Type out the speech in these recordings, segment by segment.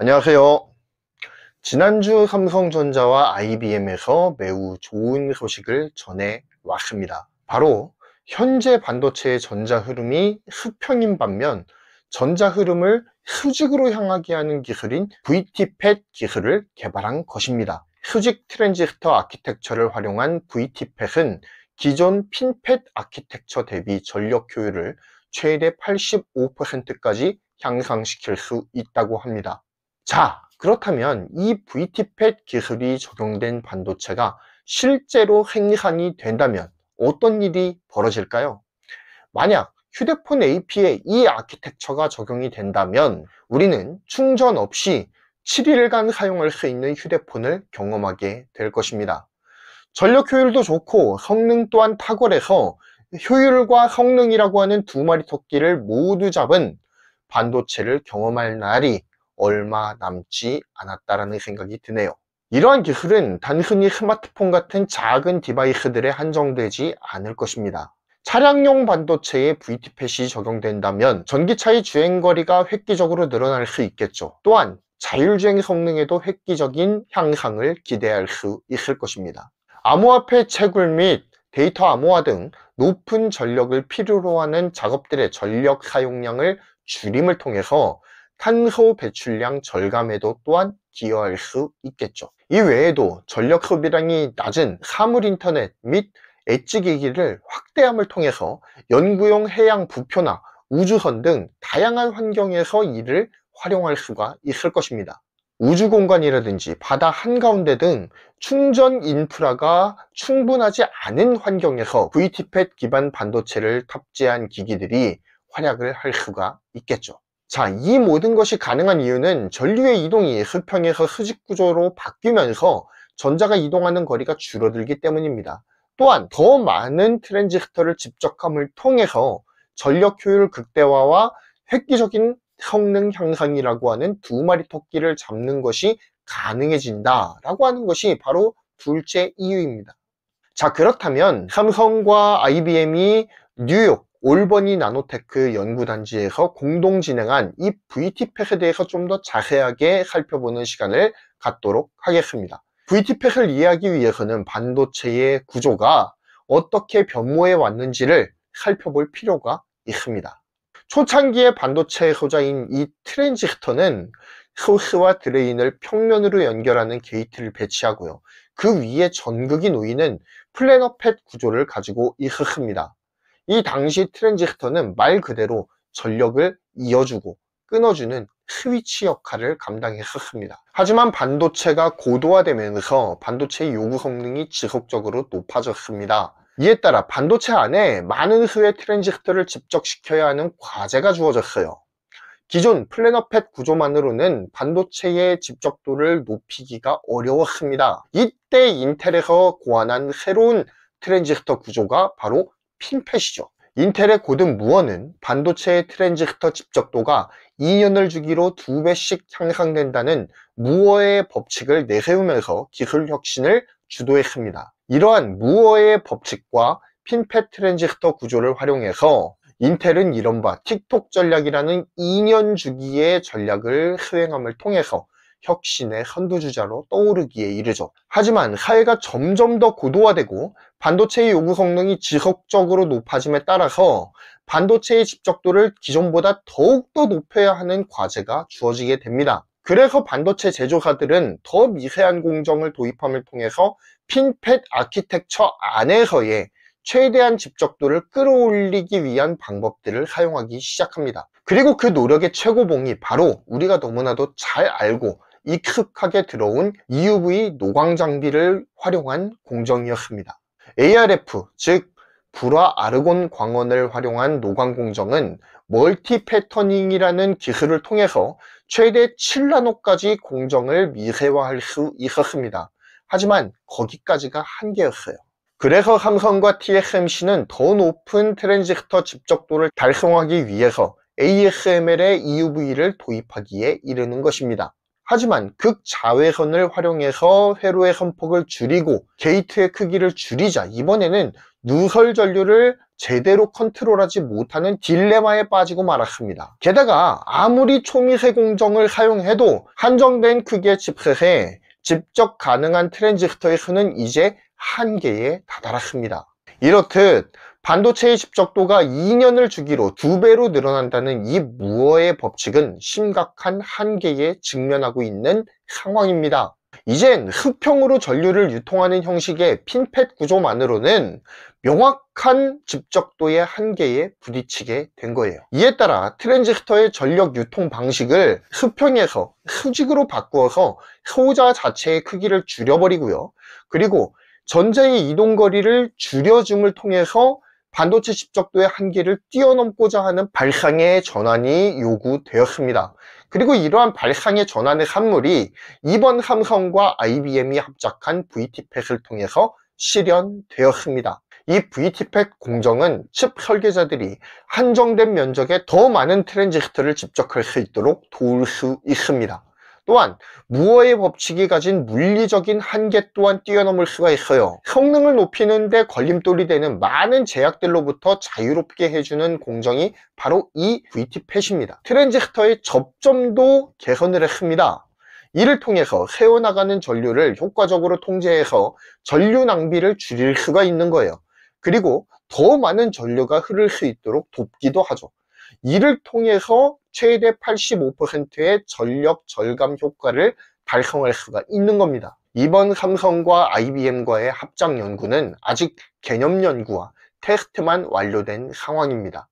안녕하세요. 지난주 삼성전자와 IBM에서 매우 좋은 소식을 전해 왔습니다. 바로 현재 반도체의 전자 흐름이 수평인 반면 전자 흐름을 수직으로 향하게 하는 기술인 VTPET 기술을 개발한 것입니다. 수직 트랜지스터 아키텍처를 활용한 VTPET은 기존 핀팻 아키텍처 대비 전력 효율을 최대 85%까지 향상시킬 수 있다고 합니다. 자, 그렇다면 이 VTPET 기술이 적용된 반도체가 실제로 생산이 된다면 어떤 일이 벌어질까요? 만약 휴대폰 AP에 이 아키텍처가 적용이 된다면 우리는 충전 없이 7일간 사용할 수 있는 휴대폰을 경험하게 될 것입니다. 전력 효율도 좋고 성능 또한 탁월해서 효율과 성능이라고 하는 두 마리 토끼를 모두 잡은 반도체를 경험할 날이 얼마 남지 않았다라는 생각이 드네요. 이러한 기술은 단순히 스마트폰 같은 작은 디바이스들에 한정되지 않을 것입니다. 차량용 반도체에 VTPET이 적용된다면 전기차의 주행거리가 획기적으로 늘어날 수 있겠죠. 또한 자율주행 성능에도 획기적인 향상을 기대할 수 있을 것입니다. 암호화폐 채굴 및 데이터 암호화 등 높은 전력을 필요로 하는 작업들의 전력 사용량을 줄임을 통해서 탄소 배출량 절감에도 또한 기여할 수 있겠죠. 이 외에도 전력 소비량이 낮은 사물 인터넷 및 엣지 기기를 확대함을 통해서 연구용 해양 부표나 우주선 등 다양한 환경에서 이를 활용할 수가 있을 것입니다. 우주 공간이라든지 바다 한가운데 등 충전 인프라가 충분하지 않은 환경에서 VTPET 기반 반도체를 탑재한 기기들이 활약을 할 수가 있겠죠. 자, 이 모든 것이 가능한 이유는 전류의 이동이 수평에서 수직 구조로 바뀌면서 전자가 이동하는 거리가 줄어들기 때문입니다. 또한 더 많은 트랜지스터를 집적함을 통해서 전력 효율 극대화와 획기적인 성능 향상이라고 하는 두 마리 토끼를 잡는 것이 가능해진다라고 하는 것이 바로 둘째 이유입니다. 자, 그렇다면 삼성과 IBM이 뉴욕 올버니 나노테크 연구단지에서 공동 진행한 이 VTPET에 대해서 좀 더 자세하게 살펴보는 시간을 갖도록 하겠습니다. VTPET을 이해하기 위해서는 반도체의 구조가 어떻게 변모해 왔는지를 살펴볼 필요가 있습니다. 초창기의 반도체의 소자인 이 트랜지스터는 소스와 드레인을 평면으로 연결하는 게이트를 배치하고요. 그 위에 전극이 놓이는 플래너 팻 구조를 가지고 있었습니다. 이 당시 트랜지스터는 말 그대로 전력을 이어주고 끊어주는 스위치 역할을 감당했었습니다. 하지만 반도체가 고도화되면서 반도체의 요구 성능이 지속적으로 높아졌습니다. 이에 따라 반도체 안에 많은 수의 트랜지스터를 집적시켜야 하는 과제가 주어졌어요. 기존 플래너 팻 구조만으로는 반도체의 집적도를 높이기가 어려웠습니다. 이때 인텔에서 고안한 새로운 트랜지스터 구조가 바로 핀팻이죠. 인텔의 고든 무어는 반도체의 트랜지스터 집적도가 2년을 주기로 2배씩 향상된다는 무어의 법칙을 내세우면서 기술 혁신을 주도했습니다. 이러한 무어의 법칙과 핀팻 트랜지스터 구조를 활용해서 인텔은 이른바 틱톡 전략이라는 2년 주기의 전략을 수행함을 통해서 혁신의 선두주자로 떠오르기에 이르죠. 하지만 사회가 점점 더 고도화되고 반도체의 요구 성능이 지속적으로 높아짐에 따라서 반도체의 집적도를 기존보다 더욱더 높여야 하는 과제가 주어지게 됩니다. 그래서 반도체 제조사들은 더 미세한 공정을 도입함을 통해서 핀팻 아키텍처 안에서의 최대한 집적도를 끌어올리기 위한 방법들을 사용하기 시작합니다. 그리고 그 노력의 최고봉이 바로 우리가 너무나도 잘 알고 익숙하게 들어온 EUV 노광 장비를 활용한 공정이었습니다. ARF, 즉 불화 아르곤 광원을 활용한 노광 공정은 멀티 패터닝이라는 기술을 통해서 최대 7나노까지 공정을 미세화할 수 있었습니다. 하지만 거기까지가 한계였어요. 그래서 삼성과 TSMC는 더 높은 트랜지스터 집적도를 달성하기 위해서 ASML의 EUV를 도입하기에 이르는 것입니다. 하지만 극자외선을 활용해서 회로의 선폭을 줄이고 게이트의 크기를 줄이자 이번에는 누설 전류를 제대로 컨트롤하지 못하는 딜레마에 빠지고 말았습니다. 게다가 아무리 초미세 공정을 사용해도 한정된 크기의 칩셋에 집적 가능한 트랜지스터의 수는 이제 한계에 다다랐습니다. 이렇듯 반도체의 집적도가 2년을 주기로 2배로 늘어난다는 이 무어의 법칙은 심각한 한계에 직면하고 있는 상황입니다. 이젠 흡형으로 전류를 유통하는 형식의 핀팻 구조만으로는 명확한 집적도의 한계에 부딪히게 된 거예요. 이에 따라 트랜지스터의 전력 유통 방식을 흡형에서 수직으로 바꾸어서 소자 자체의 크기를 줄여버리고요. 그리고 전자의 이동거리를 줄여줌을 통해서 반도체 집적도의 한계를 뛰어넘고자 하는 발상의 전환이 요구되었습니다. 그리고 이러한 발상의 전환의 산물이 이번 삼성과 IBM이 합작한 VTPET을 통해서 실현되었습니다. 이 VTPET 공정은 칩 설계자들이 한정된 면적에 더 많은 트랜지스터를 집적할 수 있도록 도울 수 있습니다. 또한 무어의 법칙이 가진 물리적인 한계 또한 뛰어넘을 수가 있어요. 성능을 높이는 데 걸림돌이 되는 많은 제약들로부터 자유롭게 해주는 공정이 바로 이 VTPET입니다. 트랜지스터의 접점도 개선을 했습니다. 이를 통해서 새어나가는 전류를 효과적으로 통제해서 전류 낭비를 줄일 수가 있는 거예요. 그리고 더 많은 전류가 흐를 수 있도록 돕기도 하죠. 이를 통해서 최대 85%의 전력 절감 효과를 달성할 수가 있는 겁니다. 이번 삼성과 IBM과의 합작 연구는 아직 개념 연구와 테스트만 완료된 상황입니다.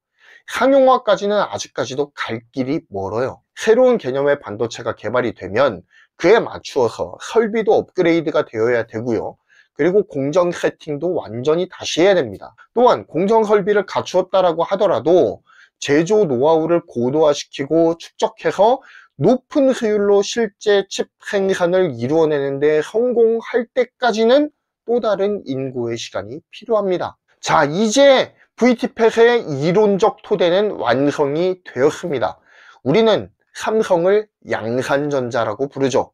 상용화까지는 아직까지도 갈 길이 멀어요. 새로운 개념의 반도체가 개발이 되면 그에 맞추어서 설비도 업그레이드가 되어야 되고요. 그리고 공정 세팅도 완전히 다시 해야 됩니다. 또한 공정 설비를 갖추었다라고 하더라도 제조 노하우를 고도화시키고 축적해서 높은 수율로 실제 칩 생산을 이루어내는데 성공할 때까지는 또 다른 인고의 시간이 필요합니다. 자, 이제 VTPET의 이론적 토대는 완성이 되었습니다. 우리는 삼성을 양산전자라고 부르죠.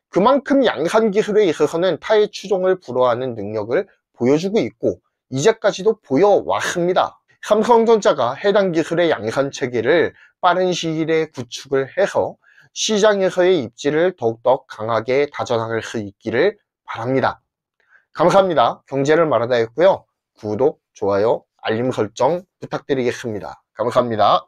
그만큼 양산 기술에 있어서는 타의 추종을 불허하는 능력을 보여주고 있고 이제까지도 보여왔습니다. 삼성전자가 해당 기술의 양산 체계를 빠른 시일 내에 구축을 해서 시장에서의 입지를 더욱더 강하게 다져나갈 수 있기를 바랍니다. 감사합니다. 경제를 말하다 했고요. 구독, 좋아요, 알림 설정 부탁드리겠습니다. 감사합니다.